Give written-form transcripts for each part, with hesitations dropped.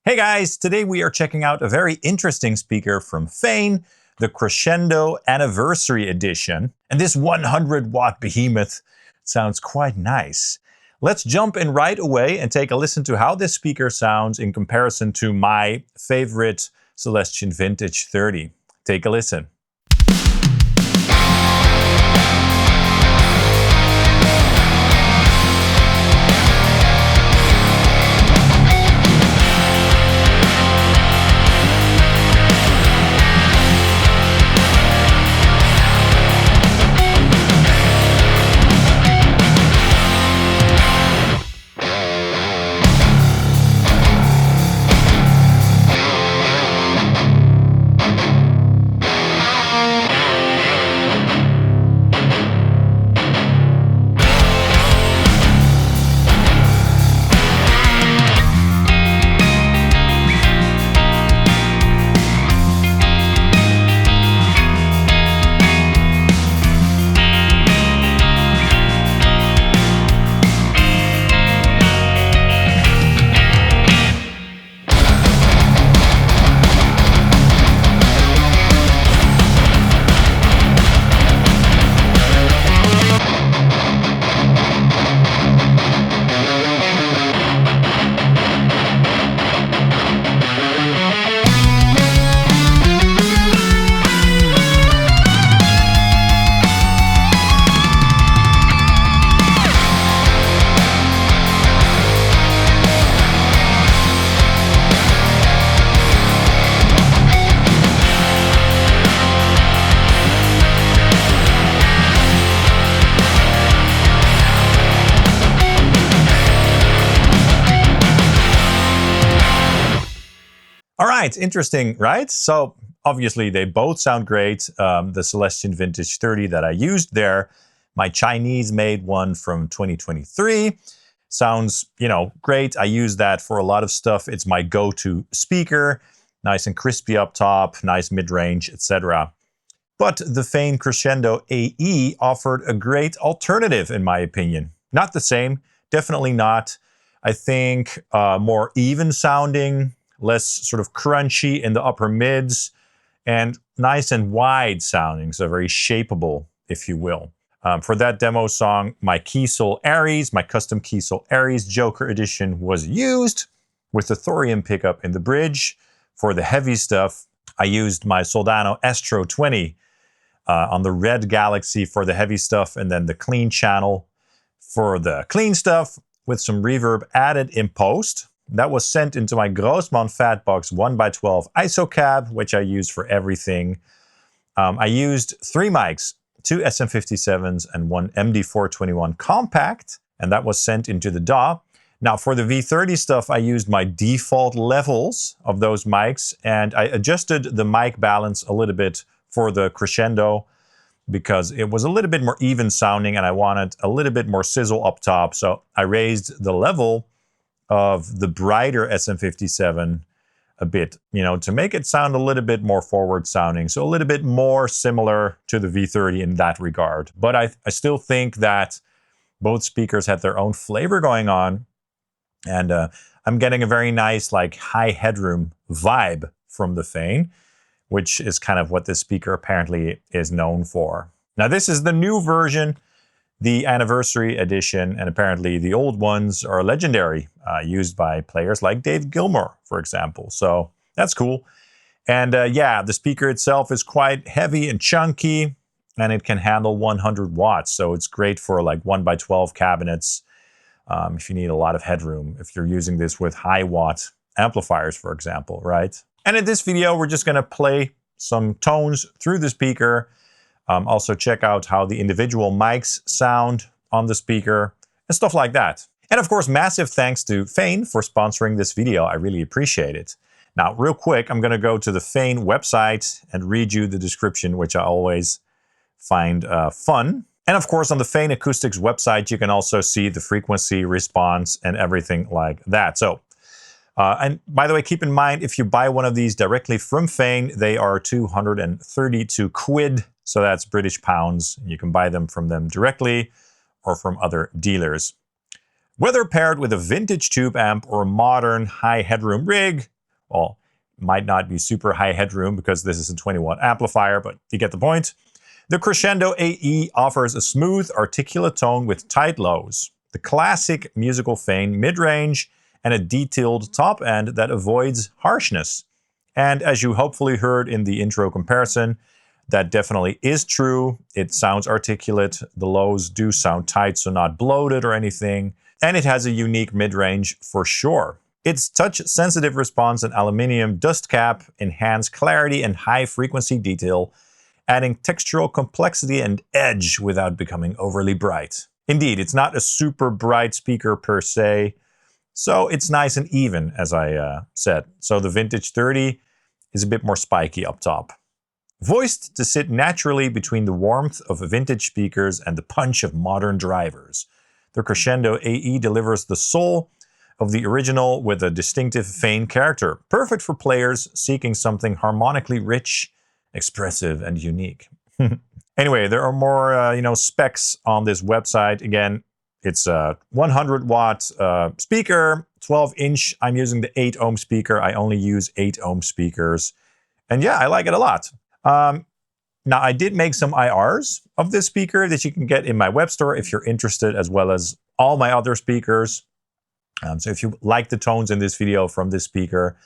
Hey guys, today we are checking out a very interesting speaker from Fane, the Crescendo Anniversary Edition. And this 100-watt behemoth sounds quite nice. Let's jump in right away and take a listen to how this speaker sounds in comparison to my favorite Celestion Vintage 30. Take a listen. All right, interesting, right? So obviously they both sound great. The Celestion Vintage 30 that I used there, my Chinese-made one from 2023, sounds, great. I use that for a lot of stuff. It's my go-to speaker, nice and crispy up top, nice mid-range, etc. But the Fane Crescendo AE offered a great alternative, in my opinion. Not the same, definitely not. I think more even sounding, less sort of crunchy in the upper mids, and nice and wide sounding, so very shapeable, if you will. For that demo song, my Kiesel Aries, my custom Kiesel Aries Joker Edition was used with the thorium pickup in the bridge. For the heavy stuff, I used my Soldano Astro 20 on the red Galaxy for the heavy stuff, and then the clean channel for the clean stuff with some reverb added in post. That was sent into my Grossmann Fatbox 1x12 ISO cab, which I use for everything. I used 3 mics, 2 SM57s and 1 MD421 Kompakt, and that was sent into the DAW. Now for the V30 stuff, I used my default levels of those mics, and I adjusted the mic balance a little bit for the Crescendo because it was a little bit more even sounding and I wanted a little bit more sizzle up top. So I raised the level of the brighter SM57 a bit, to make it sound a little bit more forward sounding. So a little bit more similar to the V30 in that regard. But I still think that both speakers had their own flavor going on. And I'm getting a very nice, high headroom vibe from the Fane, which is kind of what this speaker apparently is known for. Now this is the new version, the Anniversary Edition, and apparently the old ones are legendary, used by players like Dave Gilmour, for example. So that's cool. And yeah, the speaker itself is quite heavy and chunky, and it can handle 100 watts. So it's great for 1x12 cabinets if you need a lot of headroom, if you're using this with high watt amplifiers, for example, right? And in this video, we're just gonna play some tones through the speaker. Also check out how the individual mics sound on the speaker and stuff like that. And of course, massive thanks to Fane for sponsoring this video. I really appreciate it. Now, real quick, I'm going to go to the Fane website and read you the description, which I always find fun. And of course, on the Fane Acoustics website, you can also see the frequency response and everything like that. So, and by the way, keep in mind, if you buy one of these directly from Fane, they are 232 quid. So that's British pounds. You can buy them from them directly or from other dealers. Whether paired with a vintage tube amp or a modern high headroom rig, well, might not be super high headroom because this is a 20-watt amplifier, but you get the point. The Crescendo AE offers a smooth, articulate tone with tight lows, the classic musical Fane mid-range, and a detailed top end that avoids harshness. And as you hopefully heard in the intro comparison, that definitely is true. It sounds articulate. The lows do sound tight, so not bloated or anything. And it has a unique mid-range for sure. Its touch-sensitive response and aluminum dust cap enhance clarity and high-frequency detail, adding textural complexity and edge without becoming overly bright. Indeed, it's not a super bright speaker per se, so it's nice and even, as I said. So the Vintage 30 is a bit more spiky up top. Voiced to sit naturally between the warmth of vintage speakers and the punch of modern drivers, the Crescendo AE delivers the soul of the original with a distinctive Fane character, perfect for players seeking something harmonically rich, expressive, and unique. Anyway, there are more specs on this website. Again, it's a 100-watt speaker, 12-inch. I'm using the 8-ohm speaker. I only use 8-ohm speakers. And yeah, I like it a lot. Now, I did make some IRs of this speaker that you can get in my web store if you're interested, as well as all my other speakers. So if you like the tones in this video from this speaker,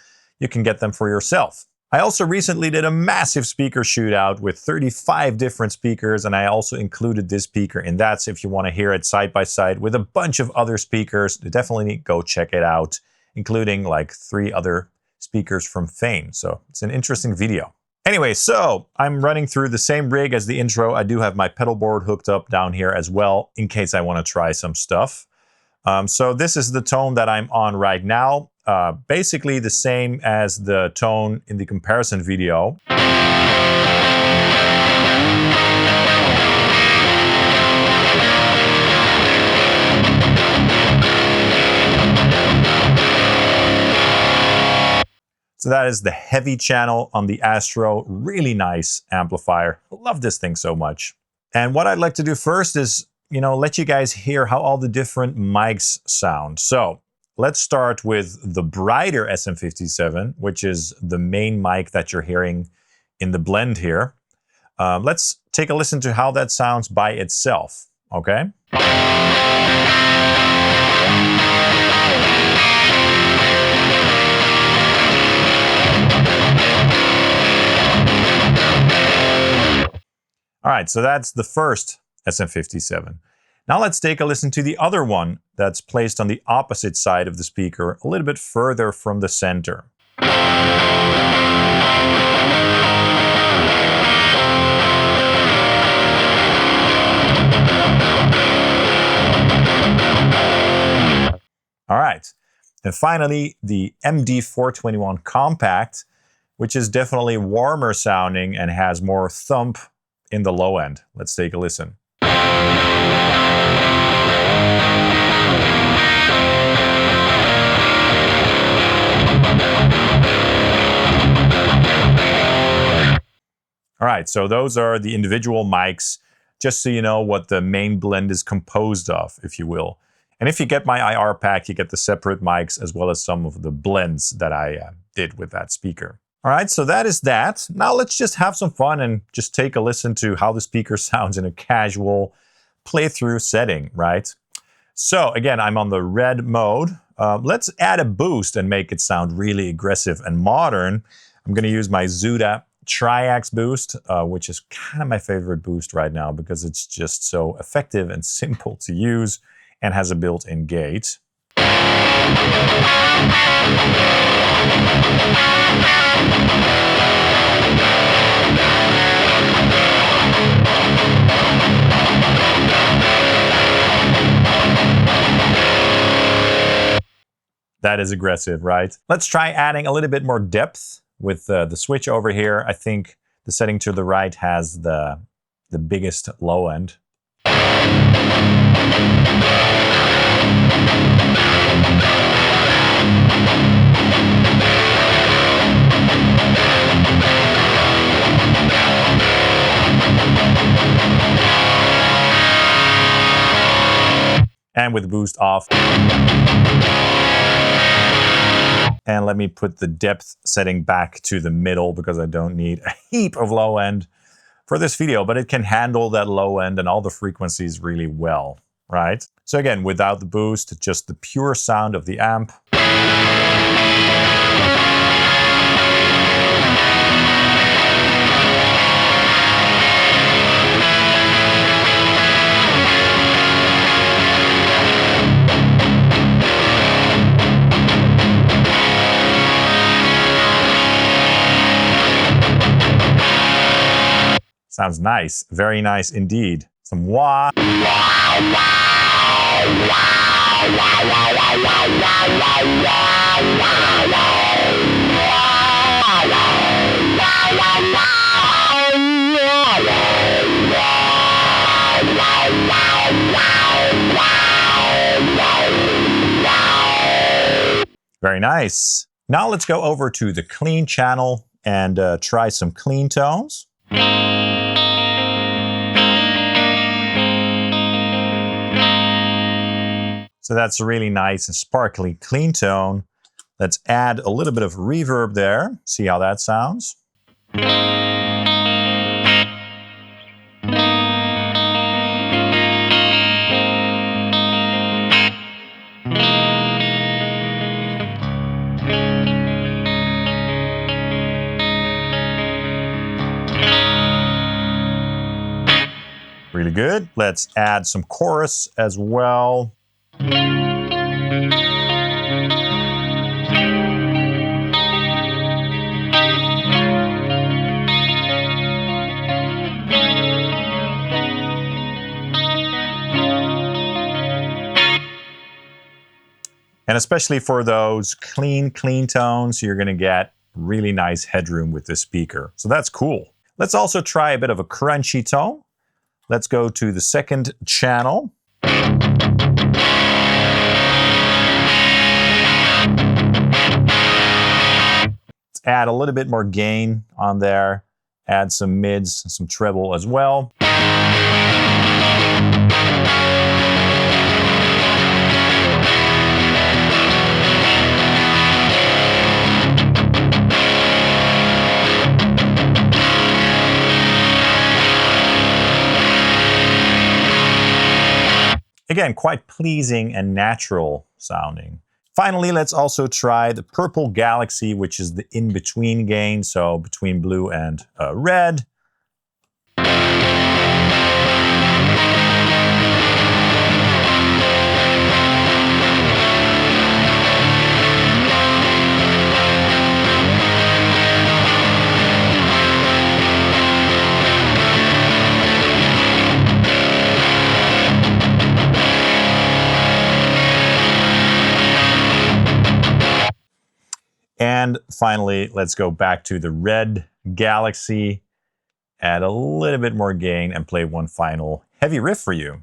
you can get them for yourself. I also recently did a massive speaker shootout with 35 different speakers, and I also included this speaker in that. So if you want to hear it side by side with a bunch of other speakers, definitely go check it out, including like 3 other speakers from Fane. So it's an interesting video. Anyway, so I'm running through the same rig as the intro. I do have my pedal board hooked up down here as well, in case I want to try some stuff. So this is the tone that I'm on right now. Basically the same as the tone in the comparison video. So that is the heavy channel on the Astro. Really nice amplifier. Love this thing so much. And what I'd like to do first is, let you guys hear how all the different mics sound. So let's start with the brighter SM57, which is the main mic that you're hearing in the blend here. Let's take a listen to how that sounds by itself, okay? All right, so that's the first SM57. Now let's take a listen to the other one that's placed on the opposite side of the speaker, a little bit further from the center. All right, and finally the MD421 Kompakt, which is definitely warmer sounding and has more thump in the low end. Let's take a listen. All right, so those are the individual mics, just so you know what the main blend is composed of, if you will. And if you get my IR pack, you get the separate mics as well as some of the blends that I did with that speaker. All right, so that is that. Now let's just have some fun and just take a listen to how the speaker sounds in a casual playthrough setting, right? So again, I'm on the red mode. Let's add a boost and make it sound really aggressive and modern. I'm gonna use my Zuda Triax boost, which is kind of my favorite boost right now because it's just so effective and simple to use and has a built-in gate. That is aggressive, right? Let's try adding a little bit more depth with the switch over here. I think the setting to the right has the biggest low end. And with the boost off. And let me put the depth setting back to the middle because I don't need a heap of low end for this video, but it can handle that low end and all the frequencies really well, right? So again, without the boost, just the pure sound of the amp. Sounds nice. Very nice indeed. Some wah. Very nice. Now let's go over to the clean channel and try some clean tones. So that's a really nice and sparkly clean tone. Let's add a little bit of reverb there. See how that sounds. Really good. Let's add some chorus as well. And especially for those clean tones, you're going to get really nice headroom with this speaker. So that's cool. Let's also try a bit of a crunchy tone. Let's go to the second channel. Let's add a little bit more gain on there. Add some mids, some treble as well. Again, quite pleasing and natural sounding. Finally, let's also try the Purple Galaxy, which is the in-between gain, so between blue and red. And finally, let's go back to the Red Galaxy, add a little bit more gain, and play one final heavy riff for you.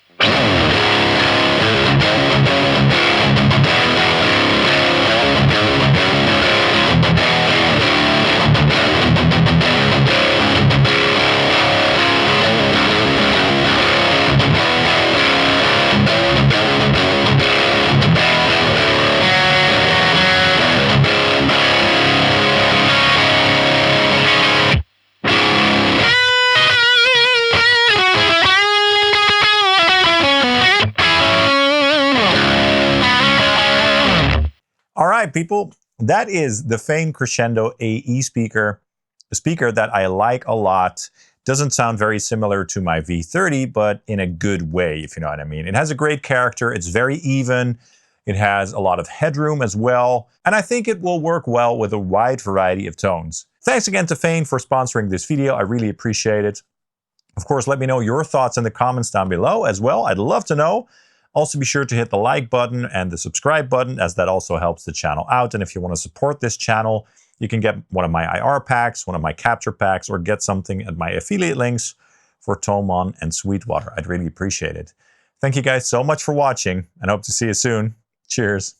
All right, people, that is the Fane Crescendo AE speaker, a speaker that I like a lot. Doesn't sound very similar to my V30, but in a good way, if you know what I mean. It has a great character. It's very even. It has a lot of headroom as well. And I think it will work well with a wide variety of tones. Thanks again to Fane for sponsoring this video. I really appreciate it. Of course, let me know your thoughts in the comments down below as well. I'd love to know. Also, be sure to hit the like button and the subscribe button, as that also helps the channel out. And if you want to support this channel, you can get one of my IR packs, one of my capture packs, or get something at my affiliate links for Tomon and Sweetwater. I'd really appreciate it. Thank you guys so much for watching, and hope to see you soon. Cheers.